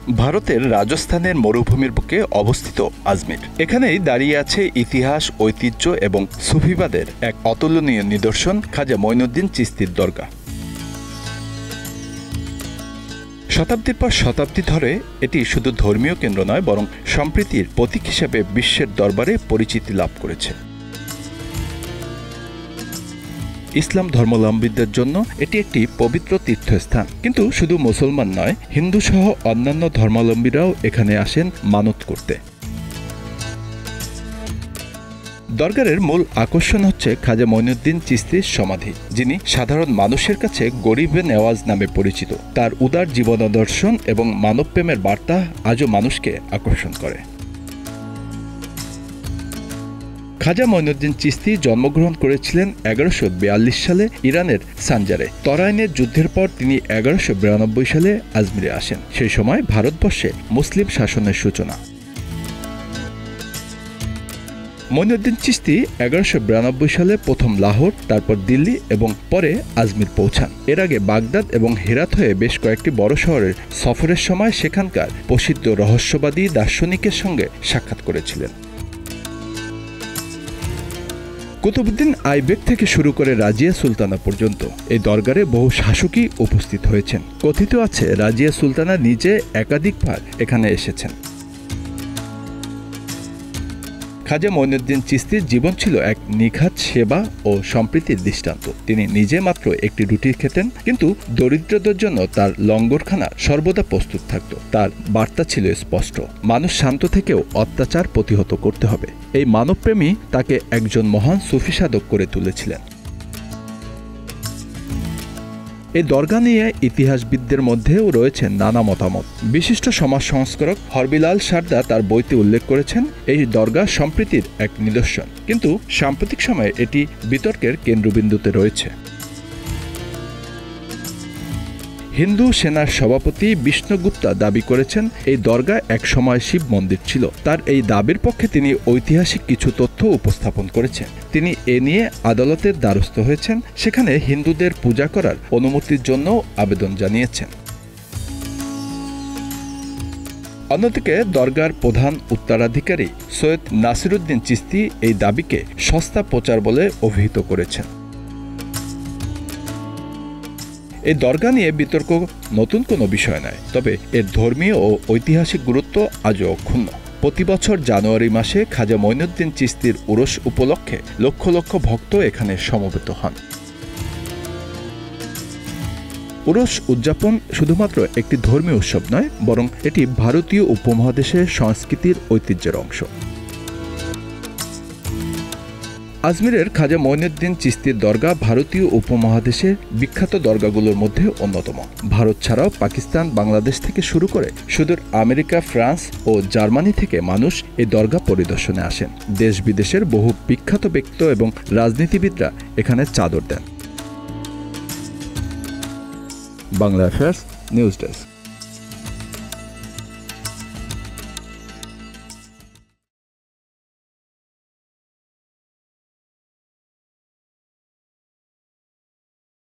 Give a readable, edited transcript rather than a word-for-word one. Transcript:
ভারতের রাজস্থানের মরুভূমির বুকে অবস্থিত আজমির। এখানেই দাঁড়িয়ে আছে ইতিহাস, ঐতিহ্য এবং সুফিবাদের এক অতুলনীয় নিদর্শন খাজা মঈনুদ্দিন চিশতির দরগা। শতাব্দীর পর শতাব্দী ধরে এটি শুধু ধর্মীয় কেন্দ্র নয়, বরং সম্প্রীতির প্রতীক হিসেবে বিশ্বের দরবারে পরিচিতি লাভ করেছে। ইসলাম ধর্মাবলম্বীদের জন্য এটি একটি পবিত্র তীর্থস্থান, কিন্তু শুধু মুসলমান নয়, হিন্দু সহ অন্যান্য ধর্মাবলম্বীরাও এখানে আসেন মানত করতে। দরগারের মূল আকর্ষণ হচ্ছে খাজা মঈনুদ্দিন চিশতির সমাধি, যিনি সাধারণ মানুষের কাছে গরিবে নেওয়াজ নামে পরিচিত। তার উদার জীবনাদর্শন এবং মানবপ্রেমের বার্তা আজও মানুষকে আকর্ষণ করে। খাজা মঈনুদ্দিন চিশতি জন্মগ্রহণ করেছিলেন 1142 সালে ইরানের সানজারে। তরাইনের যুদ্ধের পর তিনি 1192 সালে আজমিরে আসেন। সেই সময় ভারতবর্ষে মুসলিম শাসনের সূচনা। মঈনুদ্দিন চিশতি 1192 সালে প্রথম লাহোর, তারপর দিল্লি এবং পরে আজমির পৌঁছান। এর আগে বাগদাদ এবং হেরাত হয়ে বেশ কয়েকটি বড় শহরের সফরের সময় সেখানকার প্রসিদ্ধ রহস্যবাদী দার্শনিকের সঙ্গে সাক্ষাৎ করেছিলেন। কুতুবউদ্দিন আইবেক থেকে শুরু করে রাজিয়া সুলতানা পর্যন্ত এই দরগারে বহু শাসকই উপস্থিত হয়েছেন। কথিত আছে রাজিয়া সুলতানা নিজে একাধিকবার এখানে এসেছেন। খাজা মঈনুদ্দিন চিশতির জীবন ছিল এক নিখাত সেবা ও সম্প্রীতির দৃষ্টান্ত। তিনি নিজে মাত্র একটি রুটি খেতেন, কিন্তু দরিদ্রদের জন্য তার লঙ্গরখানা সর্বদা প্রস্তুত থাকত। তার বার্তা ছিল স্পষ্ট: মানুষ শান্ত থেকেও অত্যাচার প্রতিহত করতে হবে। এই মানবপ্রেমী তাকে একজন মহান সুফি সাধক করে তুলেছিলেন। এই দরগা নিয়ে ইতিহাসবিদদের মধ্যেও রয়েছেন নানা মতামত। বিশিষ্ট সমাজ সংস্কারক হরবিলাল সারদা তার বইতে উল্লেখ করেছেন, এই দরগা সম্প্রীতির এক নিদর্শন, কিন্তু সাম্প্রতিক সময়ে এটি বিতর্কের কেন্দ্রবিন্দুতে রয়েছে। হিন্দু সেনার সভাপতি বিষ্ণুগুপ্তা দাবি করেছেন এই দরগা এক সময় শিব মন্দির ছিল। তার এই দাবির পক্ষে তিনি ঐতিহাসিক কিছু তথ্য উপস্থাপন করেছেন। তিনি এ নিয়ে আদালতের দ্বারস্থ হয়েছেন, সেখানে হিন্দুদের পূজা করার অনুমতির জন্য আবেদন জানিয়েছেন। অন্যদিকে দরগার প্রধান উত্তরাধিকারী সৈয়দ নাসিরুদ্দিন চিশতি এই দাবিকে সস্তা প্রচার বলে অভিহিত করেছেন। এই দরগা নিয়ে বিতর্ক নতুন কোনো বিষয় নয়, তবে এর ধর্মীয় ও ঐতিহাসিক গুরুত্ব আজও অক্ষুণ্ণ। প্রতি বছর জানুয়ারি মাসে খাজা মঈনুদ্দিন চিশতির উরস উপলক্ষে লক্ষ লক্ষ ভক্ত এখানে সমবেত হন। উরস উদযাপন শুধুমাত্র একটি ধর্মীয় উৎসব নয়, বরং এটি ভারতীয় উপমহাদেশের সংস্কৃতির ঐতিহ্যের অংশ। আজমিরের খাজা মঈনুদ্দিন চিশতির দরগা ভারতীয় উপমহাদেশের বিখ্যাত দরগাগুলোর মধ্যে অন্যতম। ভারত ছাড়াও পাকিস্তান, বাংলাদেশ থেকে শুরু করে সুদূর আমেরিকা, ফ্রান্স ও জার্মানি থেকে মানুষ এই দরগা পরিদর্শনে আসেন। দেশ বিদেশের বহু বিখ্যাত ব্যক্তি এবং রাজনীতিবিদরা এখানে চাদর দেন। Bangla affairs news desk.